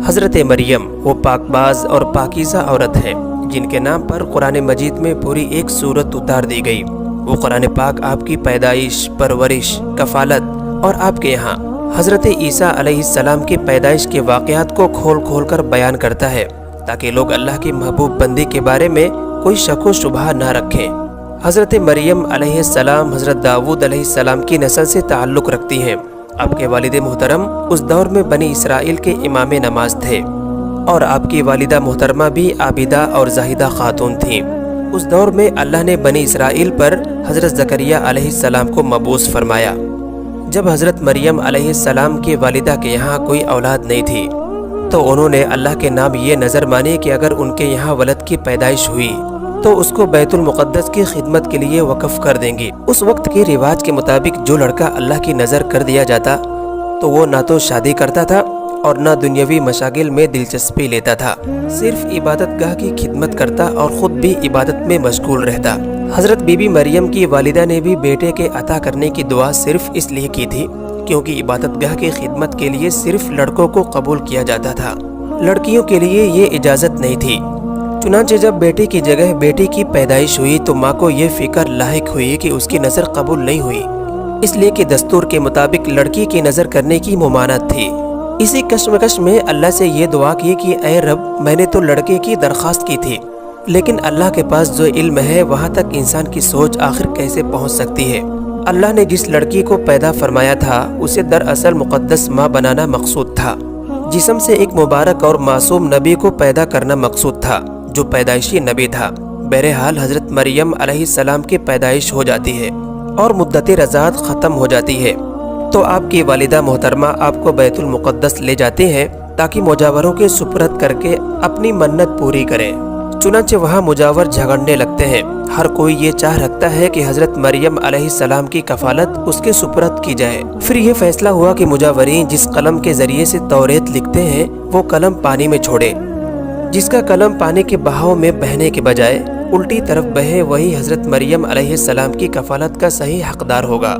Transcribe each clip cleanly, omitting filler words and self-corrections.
حضرت مریم وہ پاکباز اور پاکیزہ عورت ہیں جن کے نام پر قرآن مجید میں پوری ایک سورت اتار دی گئی۔ وہ قرآن پاک آپ کی پیدائش، پرورش، کفالت اور آپ کے یہاں حضرت عیسیٰ علیہ السلام کی پیدائش کے واقعات کو کھول کھول کر بیان کرتا ہے تاکہ لوگ اللہ کی محبوب بندی کے بارے میں کوئی شک و شبہ نہ رکھیں۔ حضرت مریم علیہ السلام حضرت داؤد علیہ السلام کی نسل سے تعلق رکھتی ہیں۔ آپ کے والد محترم اس دور میں بنی اسرائیل کے امام نماز تھے اور آپ کی والدہ محترمہ بھی عابدہ اور زاہدہ خاتون تھیں۔ اس دور میں اللہ نے بنی اسرائیل پر حضرت زکریا علیہ السلام کو مبعوث فرمایا۔ جب حضرت مریم علیہ السلام کی والدہ کے یہاں کوئی اولاد نہیں تھی تو انہوں نے اللہ کے نام یہ نظر مانی کہ اگر ان کے یہاں ولد کی پیدائش ہوئی تو اس کو بیت المقدس کی خدمت کے لیے وقف کر دیں گی۔ اس وقت کے رواج کے مطابق جو لڑکا اللہ کی نظر کر دیا جاتا تو وہ نہ تو شادی کرتا تھا اور نہ دنیاوی مشاغل میں دلچسپی لیتا تھا، صرف عبادت گاہ کی خدمت کرتا اور خود بھی عبادت میں مشغول رہتا۔ حضرت بی بی مریم کی والدہ نے بھی بیٹے کے عطا کرنے کی دعا صرف اس لیے کی تھی کیونکہ عبادت گاہ کی خدمت کے لیے صرف لڑکوں کو قبول کیا جاتا تھا، لڑکیوں کے لیے یہ اجازت نہیں تھی۔ چنانچہ جب بیٹے کی جگہ بیٹی کی پیدائش ہوئی تو ماں کو یہ فکر لاحق ہوئی کہ اس کی نظر قبول نہیں ہوئی، اس لیے کہ دستور کے مطابق لڑکی کی نظر کرنے کی ممانعت تھی۔ اسی کشمکش میں اللہ سے یہ دعا کی کہ اے رب، میں نے تو لڑکے کی درخواست کی تھی لیکن اللہ کے پاس جو علم ہے وہاں تک انسان کی سوچ آخر کیسے پہنچ سکتی ہے۔ اللہ نے جس لڑکی کو پیدا فرمایا تھا اسے دراصل مقدس ماں بنانا مقصود تھا۔ جسم سے ایک مبارک اور معصوم نبی کو پیدا کرنا مقصود تھا جو پیدائشی نبی تھا۔ بہرحال حضرت مریم علیہ السلام کی پیدائش ہو جاتی ہے اور مدت رضاعت ختم ہو جاتی ہے تو آپ کی والدہ محترمہ آپ کو بیت المقدس لے جاتے ہیں تاکہ مجاوروں کے سپرد کر کے اپنی منت پوری کریں۔ چنانچہ وہاں مجاور جھگڑنے لگتے ہیں۔ ہر کوئی یہ چاہ رکھتا ہے کہ حضرت مریم علیہ السلام کی کفالت اس کے سپرد کی جائے۔ پھر یہ فیصلہ ہوا کہ مجاورین جس قلم کے ذریعے سے توریت لکھتے ہیں وہ قلم پانی میں چھوڑے۔ جس کا قلم پانی کے بہاؤ میں بہنے کے بجائے الٹی طرف بہے وہی حضرت مریم علیہ السلام کی کفالت کا صحیح حقدار ہوگا۔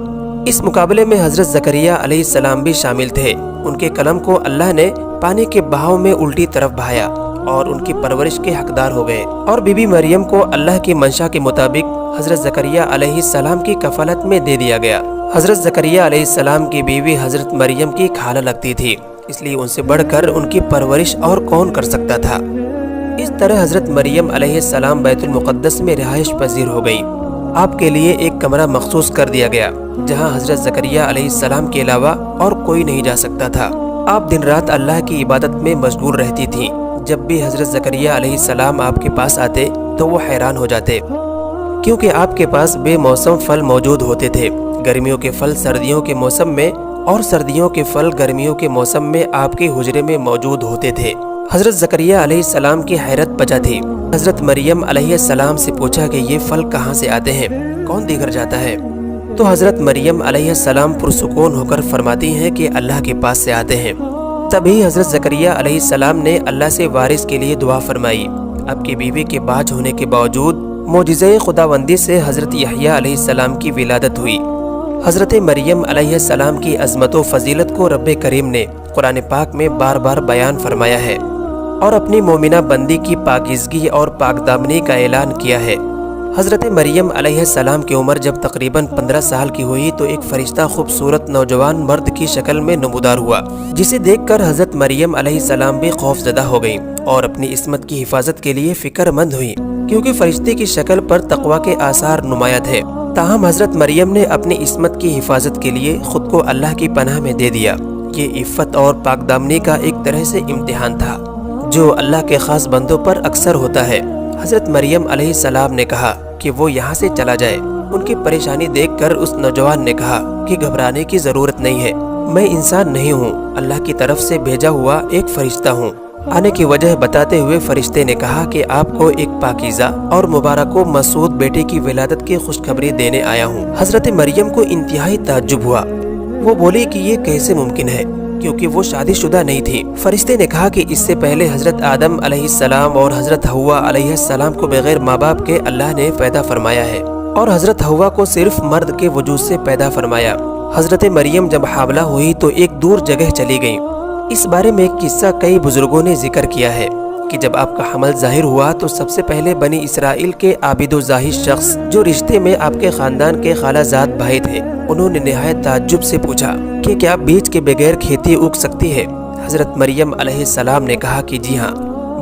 اس مقابلے میں حضرت زکریا علیہ السلام بھی شامل تھے۔ ان کے قلم کو اللہ نے پانی کے بہاؤ میں الٹی طرف بہایا اور ان کی پرورش کے حقدار ہو گئے، اور بی بی مریم کو اللہ کی منشا کے مطابق حضرت زکریا علیہ السلام کی کفالت میں دے دیا گیا۔ حضرت زکریا علیہ السلام کی بیوی حضرت مریم کی خالہ لگتی تھی، اس لیے ان سے بڑھ کر ان کی پرورش اور کون کر سکتا تھا۔ اس طرح حضرت مریم علیہ السلام بیت المقدس میں رہائش پذیر ہو گئی۔ آپ کے لیے ایک کمرہ مخصوص کر دیا گیا جہاں حضرت زکریا علیہ السلام کے علاوہ اور کوئی نہیں جا سکتا تھا۔ آپ دن رات اللہ کی عبادت میں مشغول رہتی تھیں۔ جب بھی حضرت زکریا علیہ السلام آپ کے پاس آتے تو وہ حیران ہو جاتے کیونکہ آپ کے پاس بے موسم پھل موجود ہوتے تھے۔ گرمیوں کے پھل سردیوں کے موسم میں اور سردیوں کے پھل گرمیوں کے موسم میں آپ کے حجرے میں موجود ہوتے تھے۔ حضرت زکریا علیہ السلام کی حیرت بجا تھی۔ حضرت مریم علیہ السلام سے پوچھا کہ یہ پھل کہاں سے آتے ہیں، کون دے کر جاتا ہے؟ تو حضرت مریم علیہ السلام پرسکون ہو کر فرماتی ہیں کہ اللہ کے پاس سے آتے ہیں۔ تبھی حضرت زکریا علیہ السلام نے اللہ سے وارث کے لیے دعا فرمائی۔ اب کی بیوی کے باج ہونے کے باوجود معجزہ خداوندی سے حضرت یحییٰ علیہ السلام کی ولادت ہوئی۔ حضرت مریم علیہ السلام کی عظمت و فضیلت کو رب کریم نے قرآن پاک میں بار بار بیان فرمایا ہے اور اپنی مومنہ بندی کی پاکیزگی اور پاک دامنی کا اعلان کیا ہے۔ حضرت مریم علیہ السلام کی عمر جب تقریباً 15 سال کی ہوئی تو ایک فرشتہ خوبصورت نوجوان مرد کی شکل میں نمودار ہوا، جسے دیکھ کر حضرت مریم علیہ السلام بھی خوف زدہ ہو گئی اور اپنی عصمت کی حفاظت کے لیے فکر مند ہوئی کیونکہ فرشتے کی شکل پر تقوی کے آثار نمایاں تھے۔ تاہم حضرت مریم نے اپنی عصمت کی حفاظت کے لیے خود کو اللہ کی پناہ میں دے دیا۔ یہ عفت اور پاک دامنی کا ایک طرح سے امتحان تھا جو اللہ کے خاص بندوں پر اکثر ہوتا ہے۔ حضرت مریم علیہ السلام نے کہا کہ وہ یہاں سے چلا جائے۔ ان کی پریشانی دیکھ کر اس نوجوان نے کہا کہ گھبرانے کی ضرورت نہیں ہے، میں انسان نہیں ہوں، اللہ کی طرف سے بھیجا ہوا ایک فرشتہ ہوں۔ آنے کی وجہ بتاتے ہوئے فرشتے نے کہا کہ آپ کو ایک پاکیزہ اور مبارک و مسعود بیٹے کی ولادت کی خوشخبری دینے آیا ہوں۔ حضرت مریم کو انتہائی تعجب ہوا۔ وہ بولی کہ یہ کیسے ممکن ہے کیونکہ وہ شادی شدہ نہیں تھی۔ فرشتے نے کہا کہ اس سے پہلے حضرت آدم علیہ السلام اور حضرت حوا علیہ السلام کو بغیر ماں باپ کے اللہ نے پیدا فرمایا ہے اور حضرت حوا کو صرف مرد کے وجود سے پیدا فرمایا۔ حضرت مریم جب حاملہ ہوئی تو ایک دور جگہ چلی گئی اس بارے میں ایک قصہ کئی بزرگوں نے ذکر کیا ہے کہ جب آپ کا حمل ظاہر ہوا تو سب سے پہلے بنی اسرائیل کے عابد و زاہد شخص جو رشتے میں آپ کے خاندان کے خالہ زاد بھائی تھے، انہوں نے نہایت تعجب سے پوچھا کہ کیا بیج کے بغیر کھیتی اگ سکتی ہے؟ حضرت مریم علیہ السلام نے کہا کہ جی ہاں،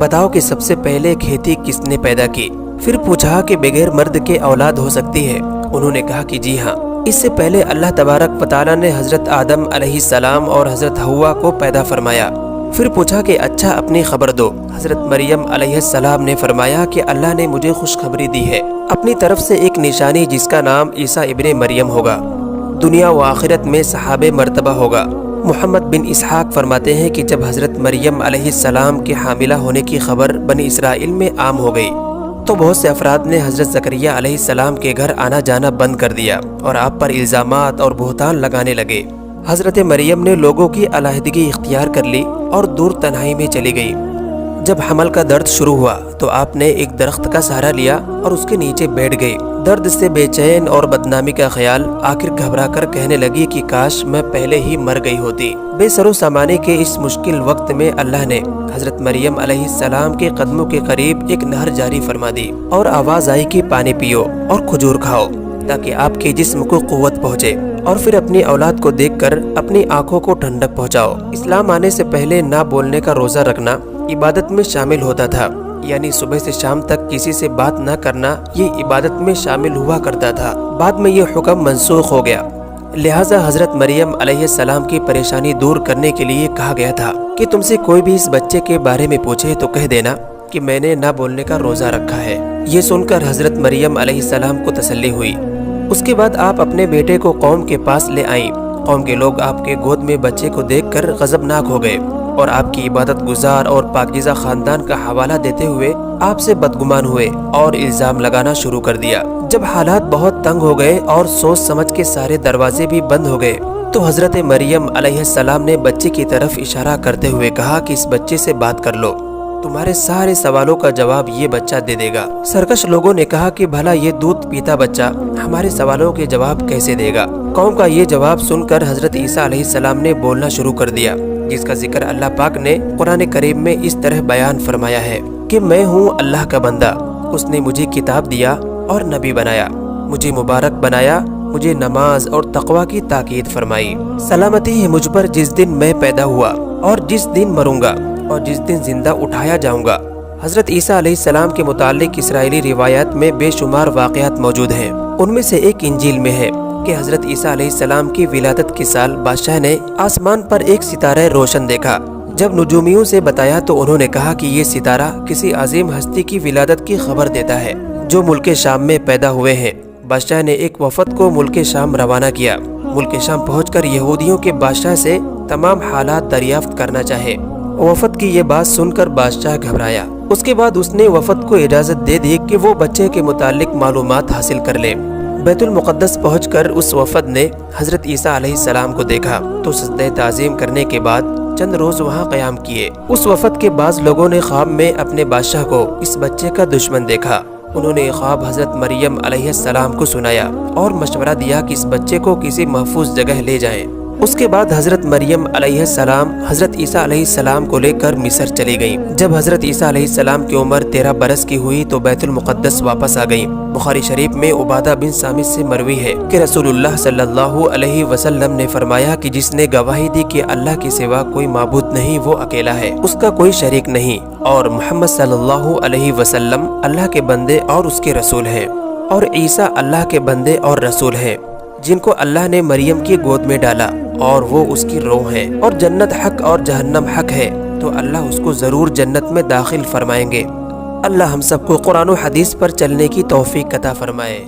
بتاؤ کہ سب سے پہلے کھیتی کس نے پیدا کی؟ پھر پوچھا کہ بغیر مرد کے اولاد ہو سکتی ہے؟ انہوں نے کہا کہ جی ہاں، اس سے پہلے اللہ تبارک و تعالیٰ نے حضرت آدم علیہ السلام اور حضرت حوا کو پیدا فرمایا۔ پھر پوچھا کہ اچھا اپنی خبر دو۔ حضرت مریم علیہ السلام نے فرمایا کہ اللہ نے مجھے خوشخبری دی ہے اپنی طرف سے ایک نشانی جس کا نام عیسیٰ ابن مریم ہوگا، دنیا و آخرت میں صحابہ مرتبہ ہوگا۔ محمد بن اسحاق فرماتے ہیں کہ جب حضرت مریم علیہ السلام کے حاملہ ہونے کی خبر بنی اسرائیل میں عام ہو گئی تو بہت سے افراد نے حضرت زکریہ علیہ السلام کے گھر آنا جانا بند کر دیا اور آپ پر الزامات اور بہتان لگانے لگے۔ حضرت مریم نے لوگوں کی علیحدگی اختیار کر لی اور دور تنہائی میں چلی گئی۔ جب حمل کا درد شروع ہوا تو آپ نے ایک درخت کا سہارا لیا اور اس کے نیچے بیٹھ گئی۔ درد سے بے چین اور بدنامی کا خیال آخر گھبرا کر کہنے لگی کہ کاش میں پہلے ہی مر گئی ہوتی۔ بے سر و سامانے کے اس مشکل وقت میں اللہ نے حضرت مریم علیہ السلام کے قدموں کے قریب ایک نہر جاری فرما دی اور آواز آئی کہ پانی پیو اور کھجور کھاؤ تاکہ آپ کے جسم کو قوت پہنچے، اور پھر اپنی اولاد کو دیکھ کر اپنی آنکھوں کو ٹھنڈک پہنچاؤ۔ اسلام آنے سے پہلے نہ بولنے کا روزہ رکھنا عبادت میں شامل ہوتا تھا، یعنی صبح سے شام تک کسی سے بات نہ کرنا یہ عبادت میں شامل ہوا کرتا تھا۔ بعد میں یہ حکم منسوخ ہو گیا، لہٰذا حضرت مریم علیہ السلام کی پریشانی دور کرنے کے لیے کہا گیا تھا کہ تم سے کوئی بھی اس بچے کے بارے میں پوچھے تو کہہ دینا کہ میں نے نہ بولنے کا روزہ رکھا ہے۔ یہ سن کر حضرت مریم علیہ السلام کو تسلی ہوئی۔ اس کے بعد آپ اپنے بیٹے کو قوم کے پاس لے آئیں۔ قوم کے لوگ آپ کے گود میں بچے کو دیکھ کر غضبناک ہو گئے اور آپ کی عبادت گزار اور پاکیزہ خاندان کا حوالہ دیتے ہوئے آپ سے بدگمان ہوئے اور الزام لگانا شروع کر دیا۔ جب حالات بہت تنگ ہو گئے اور سوچ سمجھ کے سارے دروازے بھی بند ہو گئے تو حضرت مریم علیہ السلام نے بچے کی طرف اشارہ کرتے ہوئے کہا کہ اس بچے سے بات کر لو، تمہارے سارے سوالوں کا جواب یہ بچہ دے دے گا۔ سرکش لوگوں نے کہا کہ بھلا یہ دودھ پیتا بچہ ہمارے سوالوں کے جواب کیسے دے گا؟ قوم کا یہ جواب سن کر حضرت عیسیٰ علیہ السلام نے بولنا شروع کر دیا، جس کا ذکر اللہ پاک نے قرآن کریم میں اس طرح بیان فرمایا ہے کہ میں ہوں اللہ کا بندہ، اس نے مجھے کتاب دیا اور نبی بنایا، مجھے مبارک بنایا، مجھے نماز اور تقوی کی تاکید فرمائی۔ سلامتی ہے مجھ پر جس دن میں پیدا ہوا اور جس دن مروں گا اور جس دن زندہ اٹھایا جاؤں گا۔ حضرت عیسیٰ علیہ السلام کے متعلق اسرائیلی روایات میں بے شمار واقعات موجود ہیں۔ ان میں سے ایک انجیل میں ہے کہ حضرت عیسیٰ علیہ السلام کی ولادت کے سال بادشاہ نے آسمان پر ایک ستارہ روشن دیکھا۔ جب نجومیوں سے بتایا تو انہوں نے کہا کہ یہ ستارہ کسی عظیم ہستی کی ولادت کی خبر دیتا ہے جو ملک شام میں پیدا ہوئے ہیں۔ بادشاہ نے ایک وفد کو ملک شام روانہ کیا۔ ملک شام پہنچ کر یہودیوں کے بادشاہ سے تمام حالات دریافت کرنا چاہے۔ وفد کی یہ بات سن کر بادشاہ گھبرایا۔ اس کے بعد اس نے وفد کو اجازت دے دی کہ وہ بچے کے متعلق معلومات حاصل کر لے۔ بیت المقدس پہنچ کر اس وفد نے حضرت عیسیٰ علیہ السلام کو دیکھا تو سجدہ تعظیم کرنے کے بعد چند روز وہاں قیام کیے۔ اس وفد کے بعض لوگوں نے خواب میں اپنے بادشاہ کو اس بچے کا دشمن دیکھا۔ انہوں نے خواب حضرت مریم علیہ السلام کو سنایا اور مشورہ دیا کہ اس بچے کو کسی محفوظ جگہ لے جائیں۔ اس کے بعد حضرت مریم علیہ السلام حضرت عیسیٰ علیہ السلام کو لے کر مصر چلی گئیں۔ جب حضرت عیسیٰ علیہ السلام کی عمر 13 برس کی ہوئی تو بیت المقدس واپس آ گئیں۔ بخاری شریف میں عبادہ بن صامت سے مروی ہے کہ رسول اللہ صلی اللہ علیہ وسلم نے فرمایا کہ جس نے گواہی دی کہ اللہ کے سوا کوئی معبود نہیں وہ اکیلا ہے، اس کا کوئی شریک نہیں، اور محمد صلی اللہ علیہ وسلم اللہ کے بندے اور اس کے رسول ہیں، اور عیسیٰ اللہ کے بندے اور رسول ہیں جن کو اللہ نے مریم کی گود میں ڈالا اور وہ اس کی روح ہے، اور جنت حق اور جہنم حق ہے تو اللہ اس کو ضرور جنت میں داخل فرمائیں گے۔ اللہ ہم سب کو قرآن و حدیث پر چلنے کی توفیق عطا فرمائے۔